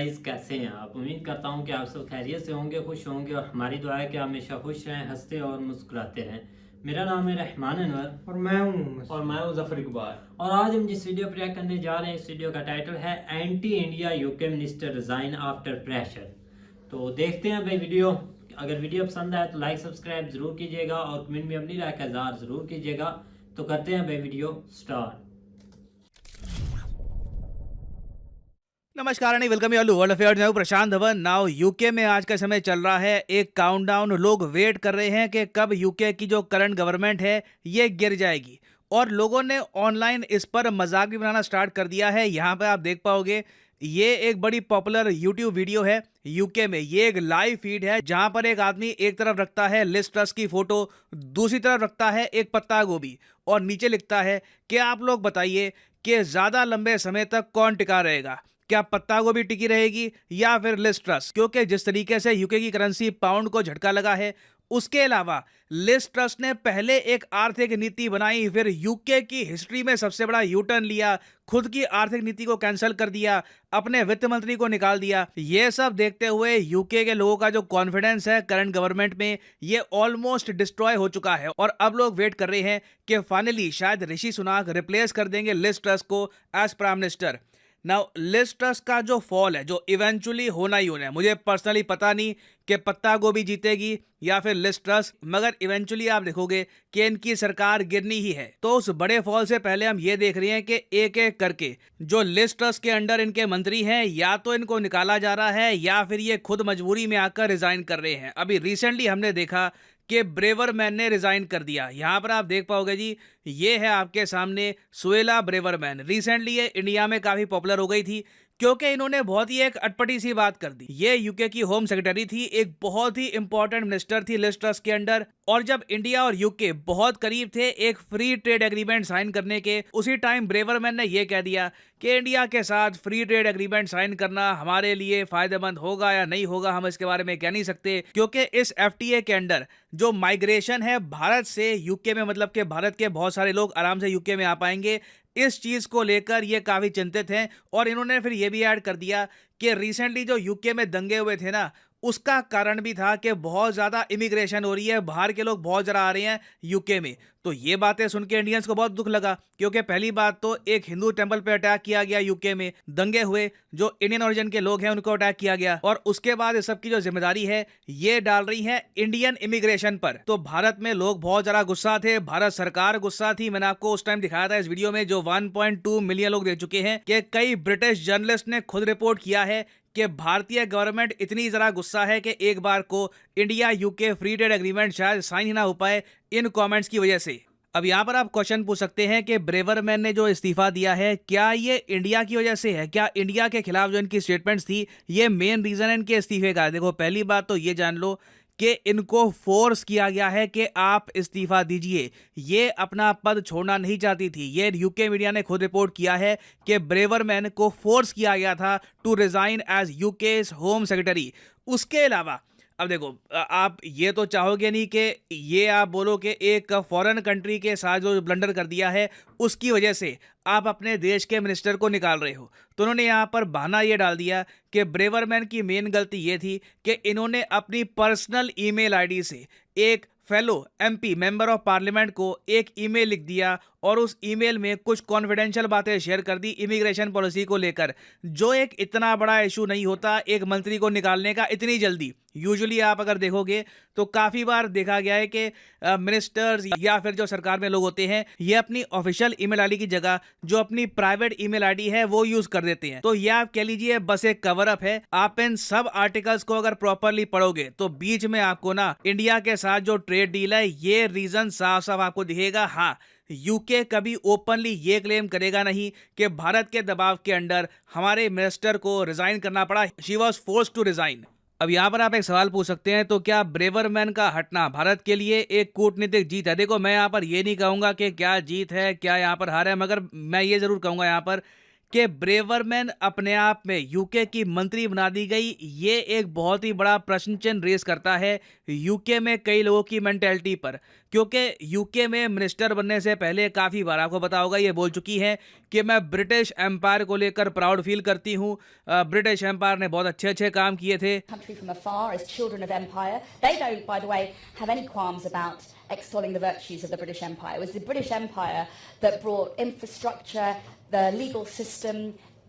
Guys, कैसे हैं आप? उम्मीद करता हूं कि आप सब खैरियत से होंगे, खुश होंगे और हमारी दुआ है कि आप हमेशा खुश रहें, हंसते और मुस्कुराते रहें। मेरा नाम है रहमान अनवर और मैं हूँ और मैं हूं जफर इकबाल। और आज हम जिस वीडियो पर रिएक्ट करने जा रहे हैं, इस वीडियो का टाइटल है anti India UK minister resign after pressure. तो देखते हैं भाई वीडियो। अगर वीडियो पसंद आए तो लाइक सब्सक्राइब जरूर कीजिएगा और कमेंट में अपनी राय का इजहार जरूर कीजिएगा। तो करते हैं भाई वीडियो स्टार्ट। नमस्कार and welcome you all to world affairs. मैं हूं प्रशांत धवन। नाउ यूके में आज का समय चल रहा है एक काउंटडाउन। लोग वेट कर रहे हैं कि कब यूके की जो करंट गवर्नमेंट है ये गिर जाएगी, और लोगों ने ऑनलाइन इस पर मजाक भी बनाना स्टार्ट कर दिया है। यहाँ पे आप देख पाओगे ये एक बड़ी पॉपुलर यूट्यूब वीडियो है यूके में। ये एक लाइव फीड है जहां पर एक आदमी एक तरफ रखता है लिज ट्रस की फोटो, दूसरी तरफ रखता है एक पत्ता गोभी, और नीचे लिखता है कि आप लोग बताइए कि ज्यादा लंबे समय तक कौन टिका रहेगा, क्या पत्ता गोभी टिकी रहेगी या फिर लिज ट्रस। क्योंकि जिस तरीके से यूके की करेंसी पाउंड को झटका लगा है, उसके अलावा लिज ट्रस ने पहले एक आर्थिक नीति बनाई, फिर यूके की हिस्ट्री में सबसे बड़ा यू टर्न लिया, खुद की आर्थिक नीति को कैंसिल कर दिया, अपने वित्त मंत्री को निकाल दिया। ये सब देखते हुए यूके के लोगों का जो कॉन्फिडेंस है करंट गवर्नमेंट में, ये ऑलमोस्ट डिस्ट्रॉय हो चुका है। और अब लोग वेट कर रहे हैं कि फाइनली शायद ऋषि सुनाक रिप्लेस कर देंगे लिज ट्रस को as prime minister. Now Liz Truss का जो फॉल है, जो इवेंचुअली होना ही होना है, मुझे पर्सनली पता नहीं कि पत्ता गोभी जीतेगी या फिर लिज ट्रस, मगर इवेंचुअली आप देखोगे कि इनकी सरकार गिरनी ही है। तो उस बड़े फॉल से पहले हम ये देख रहे हैं कि एक एक करके जो लिज ट्रस के अंडर इनके मंत्री हैं, या तो इनको निकाला जा रहा है या फिर ये खुद मजबूरी में आकर रिजाइन कर रहे हैं। अभी रिसेंटली हमने देखा कि ब्रेवरमैन ने रिजाइन कर दिया। यहां पर आप देख पाओगे जी, ये है आपके सामने सुएला ब्रेवरमैन। रिसेंटली ये इंडिया में काफी पॉपुलर हो गई थी क्योंकि इन्होंने बहुत ही एक अटपटी सी बात कर दी। ये यूके की होम सेक्रेटरी थी, एक बहुत ही इंपॉर्टेंट मिनिस्टर थी लिज ट्रस के अंडर, और जब इंडिया और यूके बहुत करीब थे एक फ्री ट्रेड एग्रीमेंट साइन करने के, उसी टाइम ब्रेवरमैन ने यह कह दिया कि इंडिया के साथ फ्री ट्रेड एग्रीमेंट साइन करना हमारे लिए फायदेमंद होगा या नहीं होगा, हम इसके बारे में कह नहीं सकते, क्योंकि इस एफटीए के अंडर जो माइग्रेशन है भारत से यूके में, मतलब कि भारत के बहुत सारे लोग आराम से यूके में आ पाएंगे, इस चीज को लेकर ये काफी चिंतित हैं। और इन्होंने फिर ये भी ऐड कर दिया कि रिसेंटली जो यूके में दंगे हुए थे ना, उसका कारण भी था कि बहुत ज्यादा इमिग्रेशन हो रही है, बाहर के लोग बहुत ज्यादा आ रहे हैं यूके में। तो ये बातें सुन के इंडियंस को बहुत दुख लगा, क्योंकि पहली बात तो एक हिंदू टेंपल पे अटैक किया गया, यूके में दंगे हुए, जो इंडियन ओरिजिन के लोग हैं उनको अटैक किया गया, और उसके बाद इस सब की जो जिम्मेदारी है ये डाल रही है इंडियन इमिग्रेशन पर। तो भारत में लोग बहुत ज्यादा गुस्सा थे, भारत सरकार गुस्सा थी। मैंने आपको उस टाइम दिखाया था इस वीडियो में, जो 1.2 मिलियन लोग देख चुके हैं, कि कई ब्रिटिश जर्नलिस्ट ने खुद रिपोर्ट किया है कि भारतीय गवर्नमेंट इतनी जरा गुस्सा है कि एक बार को India UK free trade agreement शायद साइन ही ना हो पाए इन कमेंट्स की वजह से। अब यहाँ पर आप क्वेश्चन पूछ सकते हैं कि ब्रेवरमैन ने जो इस्तीफा दिया है, क्या ये इंडिया की वजह से है? क्या इंडिया के खिलाफ जो इनकी स्टेटमेंट्स थी ये मेन रीजन है इनके इस्तीफे का? देखो, पहली बात तो ये जान लो कि इनको फोर्स किया गया है कि आप इस्तीफा दीजिए। ये अपना पद छोड़ना नहीं चाहती थी। ये यूके मीडिया ने खुद रिपोर्ट किया है कि ब्रेवरमैन को फोर्स किया गया था to resign as UK's home secretary. उसके अलावा अब देखो, आप ये तो चाहोगे नहीं कि ये आप बोलो कि एक फॉरेन कंट्री के साथ जो ब्लंडर कर दिया है उसकी वजह से आप अपने देश के मिनिस्टर को निकाल रहे हो। तो उन्होंने यहाँ पर बहाना ये डाल दिया कि ब्रेवरमैन की मेन गलती ये थी कि इन्होंने अपनी पर्सनल ईमेल आईडी से एक fellow MP member of parliament को एक ईमेल लिख दिया, और उस ईमेल में कुछ कॉन्फिडेंशियल बातें शेयर कर दी इमिग्रेशन पॉलिसी को लेकर, जो एक इतना बड़ा इशू नहीं होता एक मंत्री को निकालने का इतनी जल्दी। यूजुअली आप अगर देखोगे तो काफ़ी बार देखा गया है कि मिनिस्टर्स या फिर जो सरकार में लोग होते हैं ये अपनी ऑफिशियल ईमेल आईडी की जगह जो अपनी प्राइवेट ईमेल आईडी है वो यूज़ कर देते हैं। तो ये आप कह लीजिए बस एक कवर अप है। आप इन सब आर्टिकल्स को अगर प्रॉपरली पढ़ोगे तो बीच में आपको ना इंडिया के साथ जो ट्रेड डील है ये रीजन साफ साफ आपको दिखेगा। हाँ, यूके कभी ओपनली ये क्लेम करेगा नहीं कि भारत के दबाव के अंडर हमारे मिनिस्टर को रिजाइन करना पड़ा, she was forced to resign. अब यहाँ पर आप एक सवाल पूछ सकते हैं, तो क्या ब्रेवरमैन का हटना भारत के लिए एक कूटनीतिक जीत है? देखो, मैं यहाँ पर ये नहीं कहूँगा कि क्या जीत है क्या यहाँ पर हार है, मगर मैं ये जरूर कहूँगा यहाँ पर कि ब्रेवरमैन अपने आप में यूके की मंत्री बना दी गई, ये एक बहुत ही बड़ा प्रश्न चिन्ह रेस करता है यूके में कई लोगों की मेंटेलिटी पर। क्योंकि यूके में मिनिस्टर बनने से पहले काफ़ी बार आपको पता होगा ये बोल चुकी हैं कि मैं ब्रिटिश एम्पायर को लेकर प्राउड फील करती हूँ। ब्रिटिश एम्पायर ने बहुत अच्छे अच्छे काम किए थे। Country from afar as children of empire. They don't, by the way, have any qualms about extolling the virtues of the British Empire. It was the British Empire that brought infrastructure, the legal system,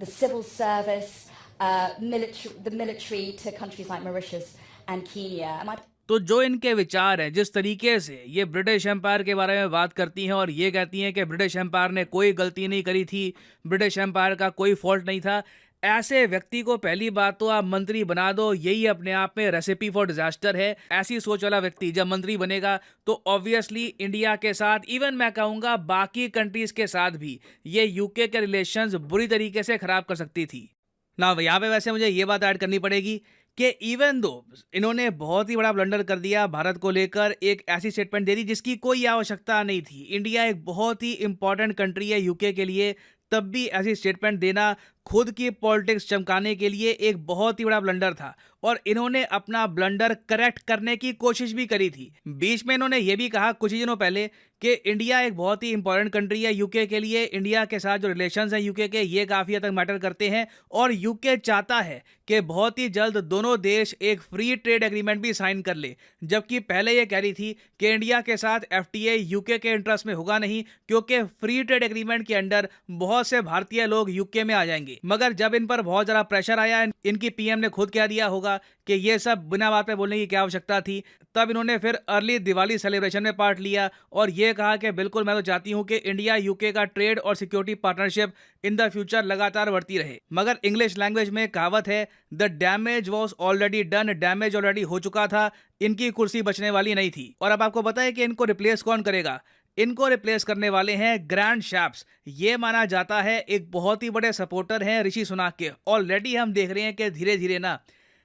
the civil service, the military to countries like Mauritius and Kenya. तो जो इनके विचार हैं, जिस तरीके से ये British empire के बारे में बात करती हैं और ये कहती हैं कि ब्रिटिश एम्पायर ने कोई गलती नहीं करी थी, ब्रिटिश एम्पायर का कोई फॉल्ट नहीं था, ऐसे व्यक्ति को पहली बात तो आप मंत्री बना दो, यही अपने आप में रेसिपी फॉर डिजास्टर है। ऐसी सोच वाला व्यक्ति जब मंत्री बनेगा तो ऑब्वियसली इंडिया के साथ, इवन मैं कहूँगा बाकी कंट्रीज के साथ भी, ये यूके के रिलेशंस बुरी तरीके से खराब कर सकती थी ना। यहाँ पे वैसे मुझे ये बात ऐड करनी पड़ेगी कि इवन दो इन्होंने बहुत ही बड़ा ब्लंडर कर दिया, भारत को लेकर एक ऐसी स्टेटमेंट दे दी जिसकी कोई आवश्यकता नहीं थी। इंडिया एक बहुत ही इंपॉर्टेंट कंट्री है यूके के लिए, तब भी ऐसी स्टेटमेंट देना खुद की पॉलिटिक्स चमकाने के लिए एक बहुत ही बड़ा ब्लंडर था। और इन्होंने अपना ब्लंडर करेक्ट करने की कोशिश भी करी थी। बीच में इन्होंने ये भी कहा कुछ ही दिनों पहले कि इंडिया एक बहुत ही इंपॉर्टेंट कंट्री है यूके के लिए, इंडिया के साथ जो रिलेशंस हैं यूके के, ये काफ़ी हद तक मैटर करते हैं और यूके चाहता है कि बहुत ही जल्द दोनों देश एक फ्री ट्रेड एग्रीमेंट भी साइन कर ले। जबकि पहले ये कह रही थी कि इंडिया के साथ एफटीए यूके के इंटरेस्ट में होगा नहीं, क्योंकि फ्री ट्रेड एग्रीमेंट के अंडर बहुत से भारतीय लोग यूके में आ जाएंगे। मगर जब इन पर बहुत ज़्यादा प्रेशर आया, इनकी पीएम ने खुद कह दिया होगा कि ये सब बिना बात पे बोलने की क्या आवश्यकता थी, तब इन्होंने फिर अर्ली दिवाली सेलिब्रेशन में पार्ट लिया और ये कहा कि बिल्कुल मैं तो चाहती हूं कि इंडिया यूके का ट्रेड और security partnership in the future लगातार बढ़ती रहे। मगर इंग्लिश लैंग्वेज में कहावत है, the damage was already done, damage already हो चुका था, इनकी कुर्सी बचने वाली नहीं थी। और अब आपको पता है कि इनको रिप्लेस कौन करेगा? इनको रिप्लेस करने वाले हैं ग्रैंड शैप्स। ये माना जाता है एक बहुत ही बड़े सपोर्टर हैं ऋषि सुनाक के। ऑलरेडी हम देख रहे हैं कि धीरे धीरे ना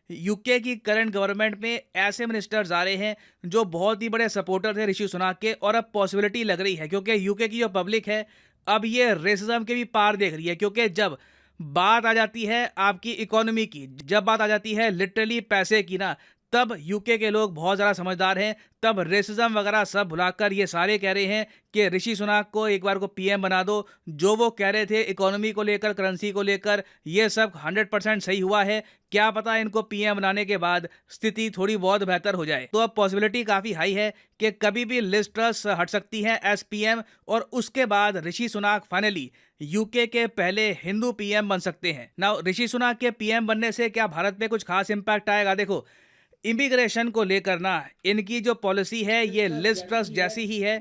यूके की करंट गवर्नमेंट में ऐसे मिनिस्टर्स आ रहे हैं जो बहुत ही बड़े सपोर्टर थे ऋषि सुनाक के। और अब पॉसिबिलिटी लग रही है, क्योंकि यूके की जो पब्लिक है अब ये रेसिज्म के भी पार देख रही है। क्योंकि जब बात आ जाती है आपकी इकोनॉमी की, जब बात आ जाती है लिटरली पैसे की ना, तब यूके के लोग बहुत ज़्यादा समझदार हैं। तब रेसिज्म वगैरह सब भुलाकर ये सारे कह रहे हैं कि ऋषि सुनाक को एक बार को पीएम बना दो। जो वो कह रहे थे इकोनॉमी को लेकर, करेंसी को लेकर, ये सब 100% सही हुआ है। क्या पता इनको पीएम बनाने के बाद स्थिति थोड़ी बहुत बेहतर हो जाए। तो अब पॉसिबिलिटी काफ़ी हाई है कि कभी भी लिज ट्रस हट सकती है एज पीएम और उसके बाद ऋषि सुनाक फाइनली यूके के पहले हिंदू पीएम बन सकते हैं। नाउ ऋषि सुनाक के पीएम बनने से क्या भारत में कुछ खास इंपैक्ट आएगा? देखो, इमिग्रेशन को लेकर ना इनकी जो पॉलिसी है ये लिज ट्रस जैसी ही है।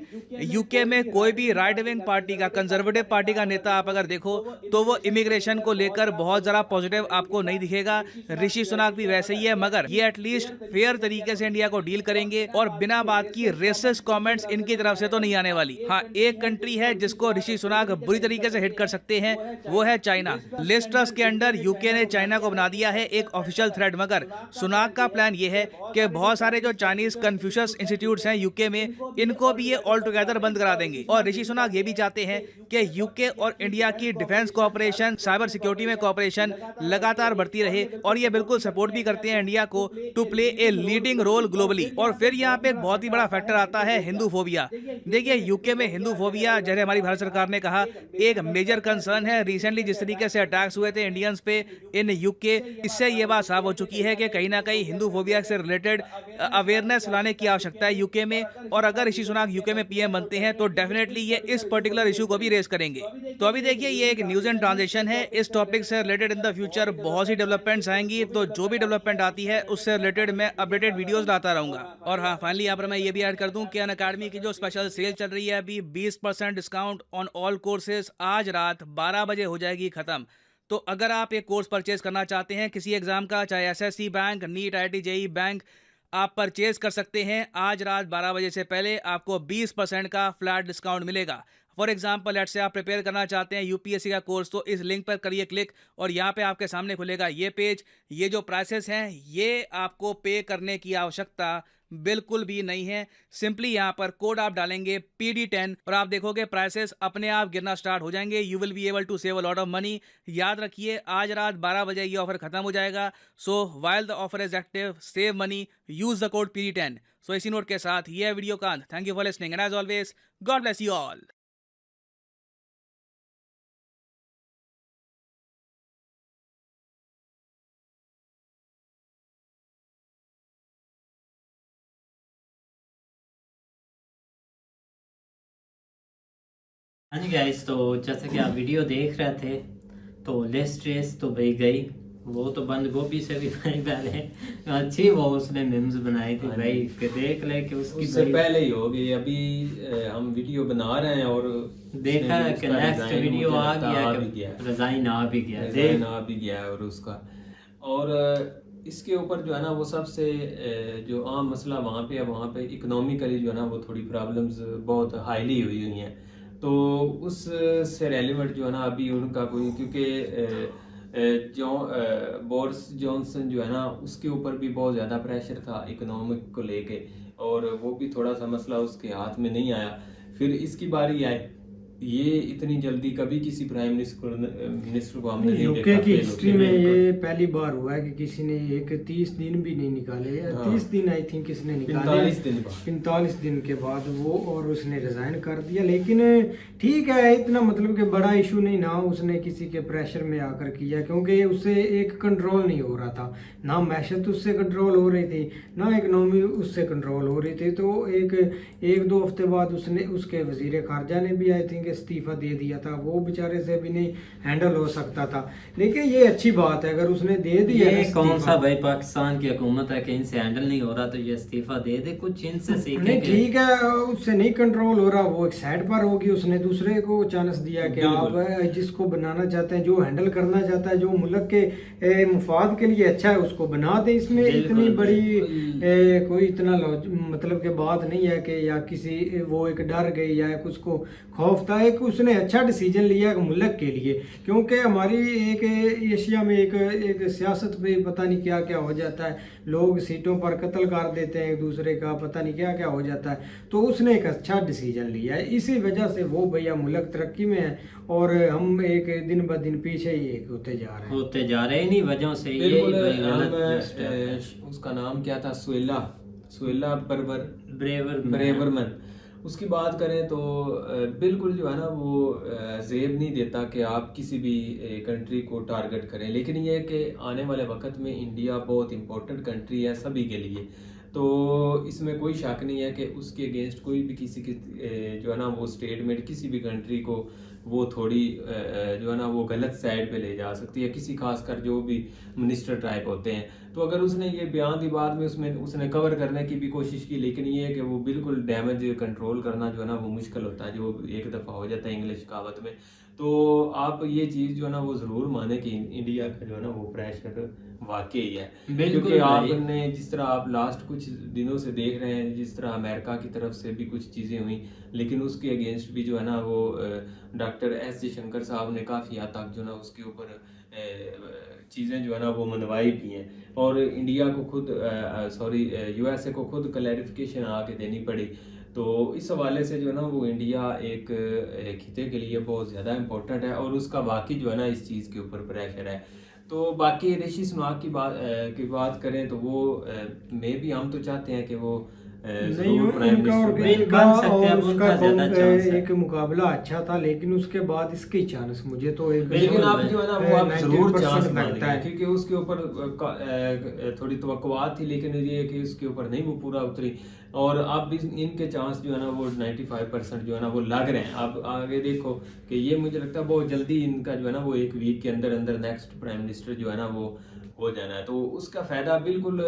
यूके में कोई भी राइट विंग पार्टी का, कंजर्वेटिव पार्टी का नेता आप अगर देखो तो वो इमिग्रेशन को लेकर बहुत ज़्यादा पॉजिटिव आपको नहीं दिखेगा। ऋषि सुनाक भी वैसे ही है, मगर ये एटलीस्ट फेयर तरीके से इंडिया को डील करेंगे और बिना बात की रेसिस्ट कमेंट्स इनकी तरफ से तो नहीं आने वाली। हाँ, एक कंट्री है जिसको ऋषि सुनाक बुरी तरीके से हिट कर सकते हैं, वो है चाइना। लिज ट्रस के अंडर यूके ने चाइना को बना दिया है एक ऑफिशियल थ्रेड। मगर सुनाक का प्लान ये है कि बहुत सारे जो चाइनीज कन्फ्यूशियस इंस्टीट्यूट्स हैं यूके में, इनको भी ये ऑल टुगेदर बंद करा देंगे। और ऋषि सुनाक ये भी चाहते हैं कि यूके और इंडिया की डिफेंस कोऑपरेशन, साइबर सिक्योरिटी में कोऑपरेशन लगातार बढ़ती रहे। और ये बिल्कुल सपोर्ट भी करते हैं इंडिया को to play a leading role globally. और फिर यहाँ पे एक बहुत ही बड़ा फैक्टर आता है हिंदू फोबिया। देखिए, यूके में हिंदू फोबिया, जैसे हमारी भारत सरकार ने कहा, एक मेजर कंसर्न है। रिसेंटली जिस तरीके से अटैक्स हुए थे इंडियंस पे इन यूके, इससे ये बात साफ हो चुकी है कि कहीं ना कहीं हिंदू फोबिया से रिलेटेड अवेयरनेस लाने की आवश्यकता है यूके में। और अगर ऋषि सुनाक यूके में पीएम बनते हैं तो डेफिनेटली ये इस पर्टिकुलर इशू को भी रेस करेंगे। तो अभी देखिए, ये एक न्यूज एंड ट्रांजिशन है। इस टॉपिक से रिलेटेड इन द फ्यूचर बहुत सी डेवलपमेंट्स आएंगी, तो जो भी डेवलपमेंट आती है उससे रिलेटेड मैं अपडेटेड वीडियोस लाता रहूंगा। और हाँ, फाइनली यहाँ पर मैं ये भी ऐड कर दूं कि अनअकैडमी की जो स्पेशल सेल चल रही है अभी 20% डिस्काउंट ऑन ऑल कोर्सेज, आज रात 12 बजे हो जाएगी खत्म। तो अगर आप एक कोर्स परचेज करना चाहते हैं किसी एग्जाम का, चाहे SSC bank, NEET, IIT, JEE bank, आप परचेज कर सकते हैं। आज रात 12 बजे से पहले आपको 20% का फ्लैट डिस्काउंट मिलेगा। फॉर एग्जाम्पल, लेट्स से आप प्रिपेयर करना चाहते हैं यूपीएससी का कोर्स, तो इस लिंक पर करिए क्लिक और यहाँ पे आपके सामने खुलेगा ये पेज। ये जो प्राइसेस हैं ये आपको पे करने की आवश्यकता बिल्कुल भी नहीं है। सिंपली यहाँ पर कोड आप डालेंगे PD10 और आप देखोगे प्राइसेस अपने आप गिरना स्टार्ट हो जाएंगे। You will be able to save a lot of money. याद रखिए आज रात 12 बजे ये ऑफर खत्म हो जाएगा। So while the offer is active, save money, use the code PD10। So इसी नोट के साथ ये वीडियो का अंत। Thank you for listening and as always God bless you all. हाँ जी गाइस, तो जैसे कि आप वीडियो देख रहे थे तो लेस स्ट्रेस तो भाई गई, वो तो बंद गोभी से भी भाई पहले अच्छी वो उसने मीम्स बनाई थी भाई, कि देख ले कि उससे पहले ही हो गई। अभी हम वीडियो बना रहे हैं और देखा कि नेक्स्ट वीडियो आ गया, रिजाइन आ भी गया, डिजाइन आ भी गया और उसका। और इसके ऊपर जो है ना वो सबसे जो आम मसला वहाँ पे है, वहाँ पे इकोनॉमिकली जो है ना वो थोड़ी प्रॉब्लम्स बहुत हाईली हुई हुई हैं। तो उससे रेलिवेंट जो है ना अभी उनका कोई, क्योंकि जो बोरिस जॉनसन जो है ना उसके ऊपर भी बहुत ज़्यादा प्रेशर था इकोनॉमिक को लेके, और वो भी थोड़ा सा मसला उसके हाथ में नहीं आया। फिर इसकी बारी आई, ये इतनी जल्दी कभी किसी प्राइम मिनिस्टर को हमने नहीं देखा। यूके की हिस्ट्री में ये पहली बार हुआ है कि किसी ने एक 30 दिन भी नहीं निकाले। 30 दिन आई थिंक किसने निकाले, 45 दिन के बाद वो, और उसने रिजाइन कर दिया। लेकिन ठीक है, इतना मतलब कि बड़ा इशू नहीं ना उसने किसी के प्रेशर में आकर किया, क्योंकि उससे एक कंट्रोल नहीं हो रहा था, ना मैशत उससे कंट्रोल हो रही थी, ना इकनॉमी उससे कंट्रोल हो रही थी। तो एक दो हफ्ते बाद उसने, उसके वजीर खारजा ने भी आई थिंक इस्तीफा दे दिया था। वो बेचारे से भी नहीं हैंडल हो सकता था। लेकिन ये अच्छी बात है अगर उसने दे दिया। ये कौन सा भाई पाकिस्तान की हुकूमत है कि इनसे हैंडल नहीं हो रहा तो ये इस्तीफा दे दे, कुछ इनसे सीखे। नहीं ठीक है, उससे नहीं कंट्रोल हो रहा, वो एक साइड पर होगी। उसने दूसरे को चांस दिया कि आप जिसको बनाना चाहते हैं, जो हैंडल करना चाहता है, जो मुल्क के मुफाद के लिए अच्छा है, उसको बना दे। इसमें इतनी बड़ी कोई इतना मतलब के बात नहीं है कि या किसी वो एक डर गई या कुछ को खौफ था। एक उसने अच्छा डिसीजन लिया मुल्क के लिए, क्योंकि हमारी एक एशिया में एक सियासत पे पता नहीं क्या क्या हो जाता है, लोग सीटों पर कत्ल कर देते हैं एक दूसरे का, पता नहीं क्या क्या हो जाता है। तो उसने एक अच्छा डिसीजन लिया है, इसी वजह से वो भैया मुल्क तरक्की में है और हम एक दिन ब दिन पीछे ही एक होते जा रहे हैं। इन्हीं वजहों से ये उसका नाम क्या था, सुएला ब्रेवरमन। उसकी बात करें तो बिल्कुल जो है ना वो जेब नहीं देता कि आप किसी भी कंट्री को टारगेट करें। लेकिन ये है कि आने वाले वक्त में इंडिया बहुत इम्पोर्टेंट कंट्री है सभी के लिए, तो इसमें कोई शक नहीं है कि उसके अगेंस्ट कोई भी किसी की जो है ना वो स्टेटमेंट किसी भी कंट्री को वो थोड़ी जो है ना वो गलत साइड पे ले जा सकती है, किसी खासकर जो भी मिनिस्टर टाइप होते हैं। तो अगर उसने ये बयान दी, बाद में उसने कवर करने की भी कोशिश की, लेकिन ये है कि वो बिल्कुल डैमेज कंट्रोल करना जो है ना वो मुश्किल होता है, जो एक दफ़ा हो जाता है इंग्लिश कहावत में। तो आप ये चीज़ जो है ना वो ज़रूर माने कि इंडिया का जो है ना वो प्रेशर वाकई है। क्योंकि आपने जिस तरह आप लास्ट कुछ दिनों से देख रहे हैं, जिस तरह अमेरिका की तरफ से भी कुछ चीज़ें हुई, लेकिन उसके अगेंस्ट भी जो है ना वो डॉक्टर एस जयशंकर साहब ने काफ़ी हद तक जो ना उसके ऊपर चीज़ें जो है ना वो मनवाई भी हैं, और इंडिया को खुद USA को खुद क्लैरिफिकेशन आके देनी पड़ी। तो इस हवाले से जो है ना वो इंडिया एक खिते के लिए बहुत ज़्यादा इम्पोर्टेंट है, और उसका बाकी जो है ना इस चीज़ के ऊपर प्रेशर है। तो बाकी ऋषि सुनाक की बात करें तो वो मे भी हम तो चाहते हैं कि वो नहीं, उनका और उसका एक मुकाबला अच्छा था, लेकिन उसके बाद इसके चांस मुझे तो एक, लेकिन आप जो है ना वो आप जरूर चांस लगता है, क्योंकि उसके ऊपर थोड़ी तवक्कुआत थी, लेकिन ये कि उसके ऊपर नहीं वो पूरा उतरी, और अब इनके चांस जो है ना वो 95% जो है ना वो लग रहे हैं। अब आगे देखो कि ये मुझे लगता है बहुत जल्दी इनका जो है ना वो एक वीक के अंदर अंदर नेक्स्ट प्राइम मिनिस्टर जो है ना वो हो जाना है। तो उसका फ़ायदा बिल्कुल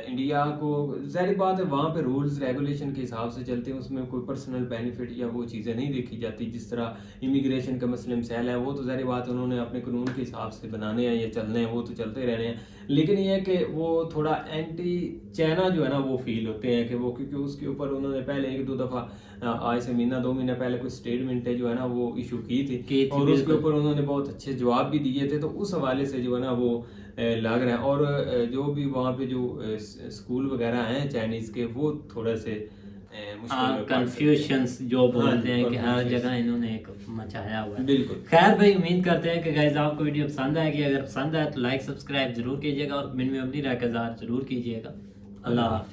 इंडिया को, ज़ाहिर बात है वहाँ पे रूल्स रेगुलेशन के हिसाब से चलते हैं, उसमें कोई पर्सनल बेनिफिट या वो चीज़ें नहीं देखी जाती। जिस तरह इमिग्रेशन के मसले मसैल हैं वो तो ज़ाहिर बात है उन्होंने अपने कानून के हिसाब से बनाने हैं या चलने हैं, वो तो चलते रहने हैं। लेकिन ये है कि वो थोड़ा एंटी चाइना जो है ना वो फील होते हैं कि वो, क्योंकि उसके ऊपर उन्होंने पहले 1-2 दफ़ा आज से महीना 2 महीना पहले कोई स्टेटमेंट है जो है ना वो इशू की थी और उसके ऊपर उन्होंने बहुत अच्छे जवाब भी दिए थे। तो उस हवाले से जो है ना वो लग रहा है। और जो भी वहाँ पे जो स्कूल वगैरह हैं चाइनीज़ के, वो थोड़े से कंफ्यूशंस जो बोलते हैं कि हर जगह इन्होंने एक मचाया हुआ है। बिल्कुल। खैर भाई, उम्मीद करते हैं कि गाइस आपको वीडियो पसंद आएगी। अगर पसंद आए तो लाइक सब्सक्राइब जरूर कीजिएगा और मिन में अपनी राय का इज़हार जरूर कीजिएगा। अल्लाह हाफ़िज़।